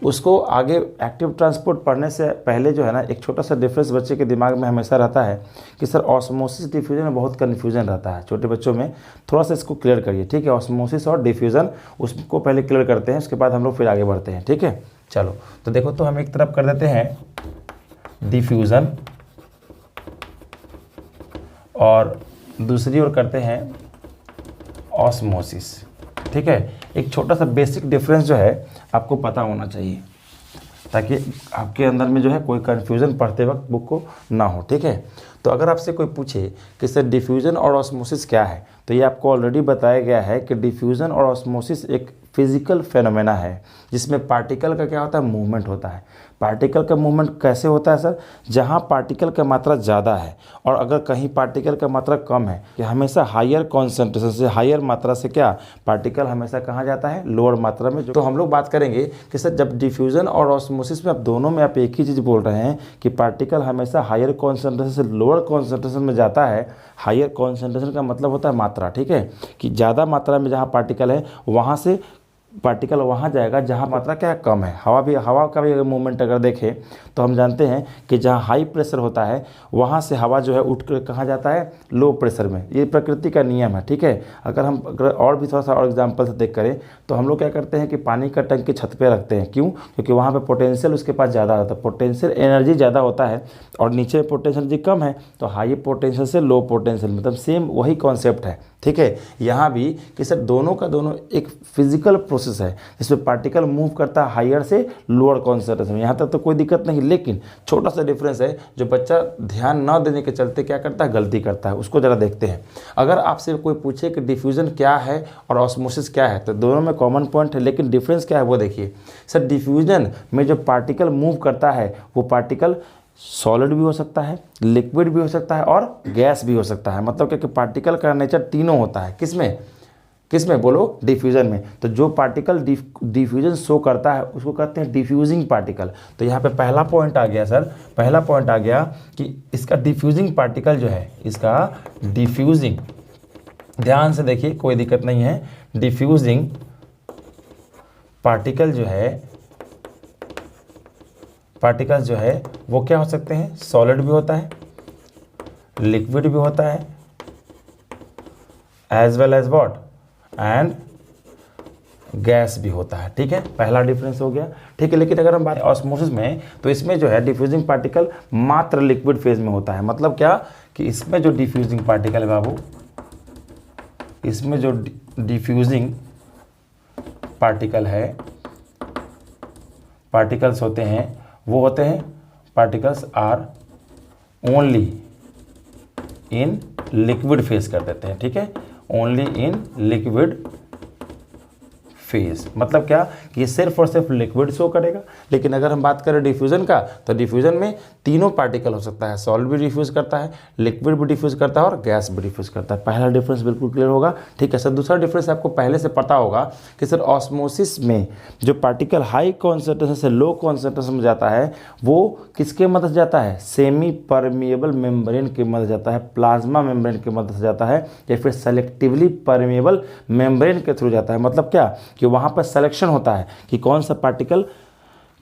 उसको आगे active transport पढ़ने से पहले जो है ना एक छोटा सा डिफरेंस बच्चे के दिमाग में हमेशा रहता है कि सर ऑस्मोसिस डिफ्यूजन में बहुत कन्फ्यूजन रहता है छोटे बच्चों में, थोड़ा सा इसको क्लियर करिए, ठीक है। ऑस्मोसिस और डिफ्यूजन उसको पहले क्लियर करते हैं, उसके बाद हम लोग फिर आगे बढ़ते हैं, ठीक है। चलो तो देखो, तो हम एक तरफ कर देते हैं डिफ्यूजन और दूसरी ओर करते हैं ऑस्मोसिस, ठीक है। एक छोटा सा बेसिक डिफरेंस जो है आपको पता होना चाहिए ताकि आपके अंदर में जो है कोई कन्फ्यूज़न पढ़ते वक्त बुक को ना हो, ठीक है। तो अगर आपसे कोई पूछे कि सर डिफ्यूज़न और ऑस्मोसिस क्या है, तो ये आपको ऑलरेडी बताया गया है कि डिफ्यूज़न और ऑस्मोसिस एक फिजिकल फेनोमेना है जिसमें पार्टिकल का क्या होता है, मूवमेंट होता है। पार्टिकल का मूवमेंट कैसे होता है सर, जहाँ पार्टिकल का मात्रा ज़्यादा है और अगर कहीं पार्टिकल का मात्रा कम है, कि हमेशा हायर कॉन्सेंट्रेशन से, हायर मात्रा से क्या पार्टिकल हमेशा कहाँ जाता है, लोअर मात्रा में। तो हम लोग बात करेंगे कि सर जब डिफ्यूज़न और ऑस्मोसिस में आप दोनों में आप एक ही चीज़ बोल रहे हैं कि पार्टिकल हमेशा हायर कॉन्सेंट्रेशन से लोअर कॉन्सेंट्रेशन में जाता है। हायर कॉन्सेंट्रेशन का मतलब होता है मात्रा, ठीक है, कि ज़्यादा मात्रा में जहाँ पार्टिकल है वहाँ से पार्टिकल वहाँ जाएगा जहाँ मात्रा क्या है, कम है। हवा का भी अगर मूवमेंट अगर देखें तो हम जानते हैं कि जहाँ हाई प्रेशर होता है वहाँ से हवा जो है उठ कर कहाँ जाता है, लो प्रेशर में। ये प्रकृति का नियम है, ठीक है। अगर और भी थोड़ा सा और एग्जाम्पल से देख करें तो हम लोग क्या करते हैं कि पानी का टंकी छत पे रखते हैं, क्यों, क्योंकि वहाँ पे पोटेंशियल उसके पास ज़्यादा होता है, पोटेंशियल एनर्जी ज़्यादा होता है और नीचे पोटेंशियल एनर्जी कम है, तो हाई पोटेंशियल से लो पोटेंशियल, मतलब सेम वही कॉन्सेप्ट है, ठीक है। यहाँ भी कि सर दोनों का दोनों एक फिजिकल प्रोसेस है जिसमें पार्टिकल मूव करता है हायर से लोअर कॉन्सेंट्रेशन में। यहाँ तक तो कोई दिक्कत नहीं, लेकिन छोटा सा डिफरेंस है जो बच्चा ध्यान न देने के चलते क्या करता है, गलती करता है। उसको ज़रा देखते हैं। अगर आपसे कोई पूछे कि डिफ्यूज़न क्या है और ऑस्मोसिस क्या है, तो दोनों में कॉमन पॉइंट है, लेकिन डिफरेंस क्या है वो देखिए। सर डिफ्यूज़न में जो पार्टिकल मूव करता है वो पार्टिकल सॉलिड भी हो सकता है, लिक्विड भी हो सकता है और गैस भी हो सकता है। मतलब कि पार्टिकल का नेचर तीनों होता है। किसमें बोलो, डिफ्यूज़न में। तो जो पार्टिकल डिफ्यूज़न शो करता है उसको कहते हैं डिफ्यूजिंग पार्टिकल। तो यहाँ पे पहला पॉइंट आ गया सर, पहला पॉइंट आ गया कि इसका डिफ्यूजिंग पार्टिकल जो है, इसका डिफ्यूजिंग, ध्यान से देखिए कोई दिक्कत नहीं है, डिफ्यूजिंग पार्टिकल जो है वो क्या हो सकते हैं, सॉलिड भी होता है, लिक्विड भी होता है, as well as what, and gas भी होता है, ठीक है। पहला डिफरेंस हो गया, ठीक है। लेकिन अगर हम बात ऑस्मोसिस में, तो इसमें जो है डिफ्यूजिंग पार्टिकल मात्र लिक्विड फेज में होता है। मतलब क्या कि इसमें जो डिफ्यूजिंग पार्टिकल है बाबू, इसमें जो डिफ्यूजिंग पार्टिकल है, पार्टिकल्स होते हैं वो होते हैं, particles are only in liquid phase कर देते हैं, ठीक है, ओनली इन लिक्विड फेज। मतलब क्या कि ये सिर्फ और सिर्फ लिक्विड शो करेगा। लेकिन अगर हम बात करें डिफ्यूजन का, तो डिफ्यूजन में तीनों पार्टिकल हो सकता है, सॉलिड भी डिफ्यूज करता है, लिक्विड भी डिफ्यूज करता है और गैस भी डिफ्यूज करता है। पहला डिफरेंस बिल्कुल क्लियर होगा, ठीक है सर। दूसरा डिफरेंस आपको पहले से पता होगा कि सर ऑस्मोसिस में जो पार्टिकल हाई कॉन्सेंट्रेशन से लो कॉन्सेंट्रेशन में जाता है वो किसके मदद से जाता है, सेमी परमिएबल मेम्ब्रेन की मदद से जाता है, प्लाज्मा मेम्ब्रेन की मदद से जाता है, या फिर सेलेक्टिवली परमिएबल मेम्ब्रेन के थ्रू जाता है। मतलब क्या कि वहाँ पर सिलेक्शन होता है कि कौन सा पार्टिकल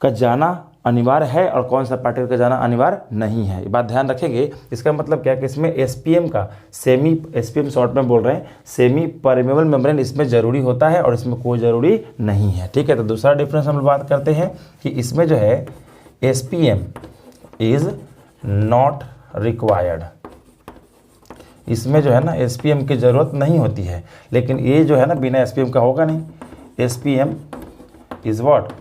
का जाना अनिवार्य है और कौन सा पार्टिकल का जाना अनिवार्य नहीं है। ये बात ध्यान रखेंगे। इसका मतलब क्या कि इसमें एसपीएम का, सेमी एसपीएम शॉर्ट में बोल रहे हैं, सेमी परमेबल मेम्ब्रेन इसमें ज़रूरी होता है और इसमें कोई ज़रूरी नहीं है, ठीक है। तो दूसरा डिफरेंस हम बात करते हैं कि इसमें जो है एसपीएम इज़ नॉट रिक्वायर्ड, इसमें जो है ना एसपीएम की ज़रूरत नहीं होती है। लेकिन ये जो है ना बिना एसपीएम का होगा नहीं, एसपीएम इज़ व्हाट,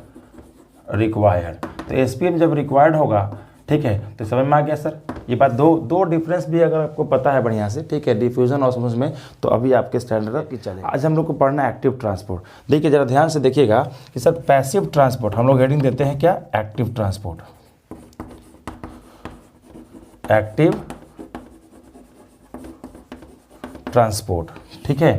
रिक्वायर्ड। तो एसपीएम जब रिक्वायर्ड होगा, ठीक है, तो समझ में आ गया सर। ये बात दो डिफरेंस भी अगर आपको पता है बढ़िया से, ठीक है, डिफ्यूजन ऑस्मोसिस में, तो अभी आपके स्टैंडर्ड की चलेगा। आज हम लोग को पढ़ना है एक्टिव ट्रांसपोर्ट। देखिए जरा ध्यान से देखिएगा कि सर पैसिव ट्रांसपोर्ट हम लोग हेडिंग देते हैं क्या, एक्टिव ट्रांसपोर्ट, एक्टिव ट्रांसपोर्ट, ठीक है।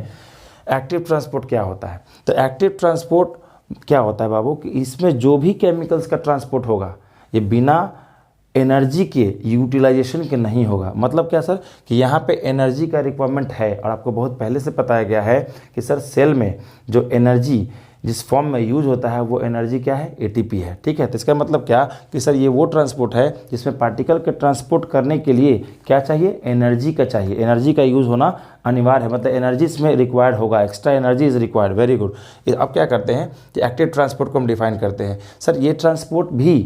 एक्टिव ट्रांसपोर्ट क्या होता है, तो एक्टिव ट्रांसपोर्ट क्या होता है बाबू कि इसमें जो भी केमिकल्स का ट्रांसपोर्ट होगा ये बिना एनर्जी के, यूटिलाइजेशन के नहीं होगा। मतलब क्या सर कि यहाँ पे एनर्जी का रिक्वायरमेंट है और आपको बहुत पहले से बताया गया है कि सर सेल में जो एनर्जी जिस फॉर्म में यूज होता है वो एनर्जी क्या है, एटीपी है। ठीक है, तो इसका मतलब क्या कि सर ये वो ट्रांसपोर्ट है जिसमें पार्टिकल के ट्रांसपोर्ट करने के लिए क्या चाहिए, एनर्जी का चाहिए, एनर्जी का यूज़ होना अनिवार्य है, मतलब एनर्जी इसमें रिक्वायर्ड होगा, extra energy is required. Very good. अब क्या करते हैं कि एक्टिव ट्रांसपोर्ट को हम डिफाइन करते हैं। सर ये ट्रांसपोर्ट भी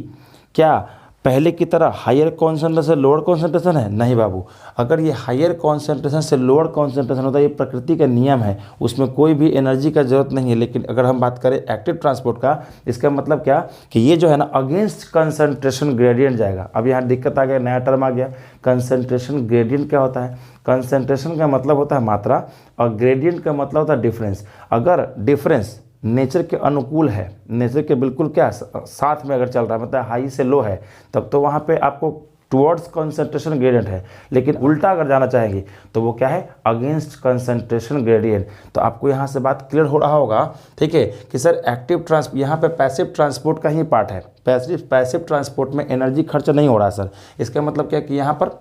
क्या पहले की तरह हायर कॉन्सेंट्रेशन से लोअर कॉन्सेंट्रेशन है? नहीं बाबू, अगर ये हायर कॉन्सेंट्रेशन से लोअर कॉन्सेंट्रेशन होता है, ये प्रकृति का नियम है, उसमें कोई भी एनर्जी का जरूरत नहीं है। लेकिन अगर हम बात करें एक्टिव ट्रांसपोर्ट का, इसका मतलब क्या कि ये जो है ना अगेंस्ट कंसंट्रेशन ग्रेडियंट जाएगा। अब यहाँ दिक्कत आ गया, नया टर्म आ गया, कंसंट्रेशन ग्रेडियंट क्या होता है? कंसंट्रेशन का मतलब होता है मात्रा और ग्रेडियंट का मतलब होता है डिफरेंस। अगर डिफरेंस नेचर के अनुकूल है, नेचर के बिल्कुल क्या साथ में अगर चल रहा है, मतलब हाई से लो है, तब तो वहाँ पे आपको टुवर्ड्स कंसंट्रेशन ग्रेडियंट है। लेकिन उल्टा अगर जाना चाहेंगे तो वो क्या है, अगेंस्ट कंसंट्रेशन ग्रेडियंट। तो आपको यहाँ से बात क्लियर हो रहा होगा, ठीक है, कि सर एक्टिव यहाँ पे पैसिव ट्रांसपोर्ट का ही पार्ट है। पैसिव ट्रांसपोर्ट में एनर्जी खर्च नहीं हो रहा है सर। इसका मतलब क्या कि यहाँ पर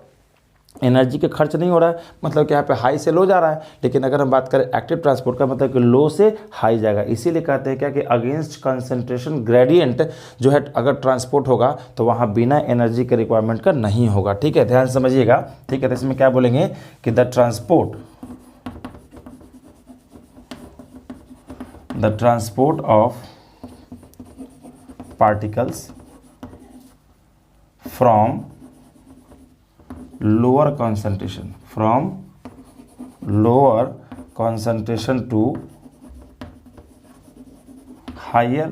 एनर्जी का खर्च नहीं हो रहा है, मतलब कि यहाँ पे हाई से लो जा रहा है। लेकिन अगर हम बात करें एक्टिव ट्रांसपोर्ट का, मतलब कि लो से हाई जाएगा। इसीलिए कहते हैं क्या कि अगेंस्ट कंसंट्रेशन ग्रेडियंट जो है अगर ट्रांसपोर्ट होगा तो वहाँ बिना एनर्जी के रिक्वायरमेंट का नहीं होगा। ठीक है, ध्यान समझिएगा। ठीक है, तो इसमें क्या बोलेंगे कि the transport of particles from lower concentration to higher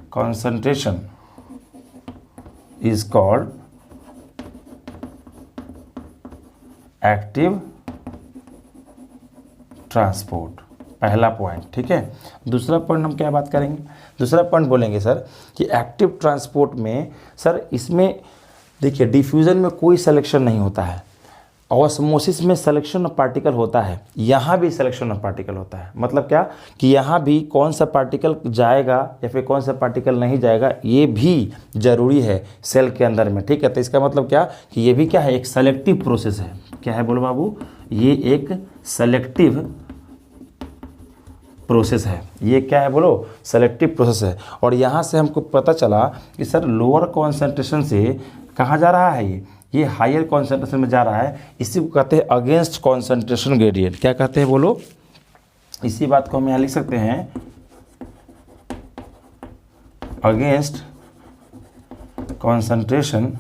concentration is called active transport. पहला पॉइंट। ठीक है, दूसरा पॉइंट हम क्या बात करेंगे? दूसरा पॉइंट बोलेंगे सर कि एक्टिव ट्रांसपोर्ट में सर इसमें देखिए डिफ्यूज़न में कोई सिलेक्शन नहीं होता है, ऑस्मोसिस में सिलेक्शन ऑफ पार्टिकल होता है, यहाँ भी सिलेक्शन ऑफ पार्टिकल होता है। मतलब क्या कि यहाँ भी कौन सा पार्टिकल जाएगा या फिर कौन सा पार्टिकल नहीं जाएगा, ये भी ज़रूरी है सेल के अंदर में। ठीक है, तो इसका मतलब क्या कि ये भी क्या है, एक सेलेक्टिव प्रोसेस है। क्या है बोलो बाबू? ये एक सेलेक्टिव प्रोसेस है। ये क्या है बोलो? सेलेक्टिव प्रोसेस है। और यहाँ से हमको पता चला कि सर लोअर कॉन्सेंट्रेशन से कहाँ जा रहा है, ये हायर कॉन्सेंट्रेशन में जा रहा है। इसी को कहते हैं अगेंस्ट कॉन्सेंट्रेशन ग्रेडियंट। क्या कहते हैं बोलो? इसी बात को हम यहाँ लिख सकते हैं अगेंस्ट कॉन्सेंट्रेशन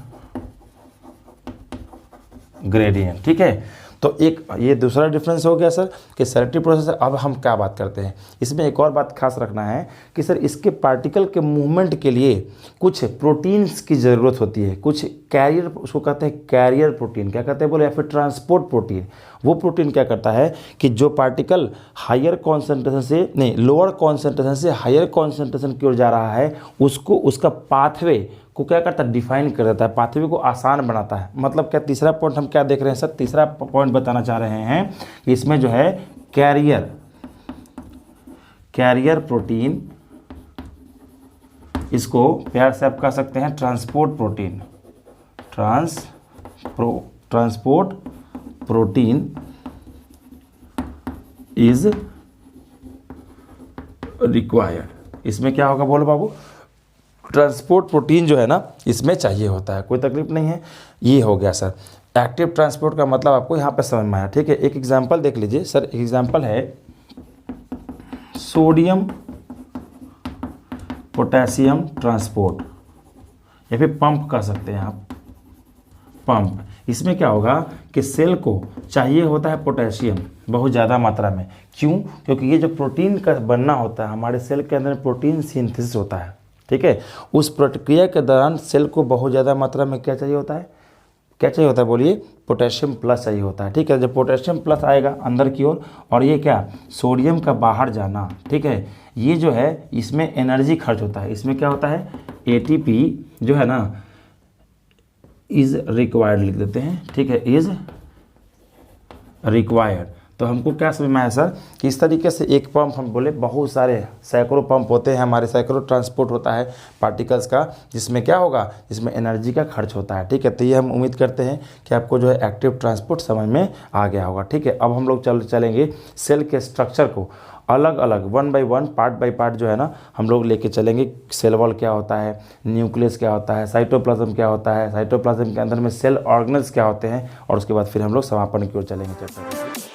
ग्रेडियंट। ठीक है, तो एक ये दूसरा डिफरेंस हो गया सर कि सेलेक्टिव प्रोसेस। अब हम क्या बात करते हैं, इसमें एक और बात खास रखना है कि सर इसके पार्टिकल के मूवमेंट के लिए कुछ प्रोटीन्स की ज़रूरत होती है, कुछ कैरियर, उसको कहते हैं कैरियर प्रोटीन। क्या कहते हैं बोले? या फिर ट्रांसपोर्ट प्रोटीन। वो प्रोटीन क्या करता है कि जो पार्टिकल हायर कॉन्सेंट्रेशन से नहीं, लोअर कॉन्सेंट्रेशन से हायर कॉन्सेंट्रेशन की ओर जा रहा है, उसको उसका पाथवे को क्या करता है, डिफाइन कर देता है, पाथवे को आसान बनाता है। मतलब क्या तीसरा पॉइंट हम क्या देख रहे हैं सर? तीसरा पॉइंट बताना चाह रहे हैं कि इसमें जो है कैरियर प्रोटीन, इसको प्यार से आप कह सकते हैं transport protein. Transport protein is required. इसमें क्या होगा बोलो बाबू? ट्रांसपोर्ट प्रोटीन जो है ना इसमें चाहिए होता है। कोई तकलीफ नहीं है। ये हो गया सर एक्टिव ट्रांसपोर्ट का मतलब आपको यहाँ पे समझ में आया। ठीक है, एक एग्जांपल देख लीजिए सर। एक एग्जांपल है सोडियम पोटेशियम ट्रांसपोर्ट, या फिर पंप कह सकते हैं आप, पंप। इसमें क्या होगा कि सेल को चाहिए होता है पोटेशियम बहुत ज़्यादा मात्रा में। क्यों? क्योंकि ये जो प्रोटीन का बनना होता है, हमारे सेल के अंदर प्रोटीन सिंथेसिस होता है। ठीक है, उस प्रक्रिया के दौरान सेल को बहुत ज़्यादा मात्रा में क्या चाहिए होता है? क्या चाहिए होता है बोलिए? पोटेशियम प्लस चाहिए होता है। ठीक है, जब पोटेशियम प्लस आएगा अंदर की ओर, और ये क्या सोडियम का बाहर जाना, ठीक है, ये जो है इसमें एनर्जी खर्च होता है। इसमें क्या होता है? एटीपी जो है ना इज़ रिक्वायर्ड लिख देते हैं। ठीक है, इज़ रिक्वायर्ड। तो हमको क्या समझ में आया सर कि इस तरीके से एक पंप, हम बोले बहुत सारे सैकड़ों पंप होते हैं हमारे, सैकड़ों ट्रांसपोर्ट होता है पार्टिकल्स का, जिसमें क्या होगा, जिसमें एनर्जी का खर्च होता है। ठीक है, तो ये हम उम्मीद करते हैं कि आपको जो है एक्टिव ट्रांसपोर्ट समझ में आ गया होगा। ठीक है, अब हम लोग चलेंगे सेल के स्ट्रक्चर को अलग अलग 1 बाय 1 पार्ट बाय पार्ट जो है ना हम लोग लेके चलेंगे। सेल वॉल क्या होता है, न्यूक्लियस क्या होता है, साइटोप्लाज्म क्या होता है, साइटोप्लाज्म के अंदर में सेल ऑर्गेनल्स क्या होते हैं, और उसके बाद फिर हम लोग समापन की ओर चलेंगे चैप्टर।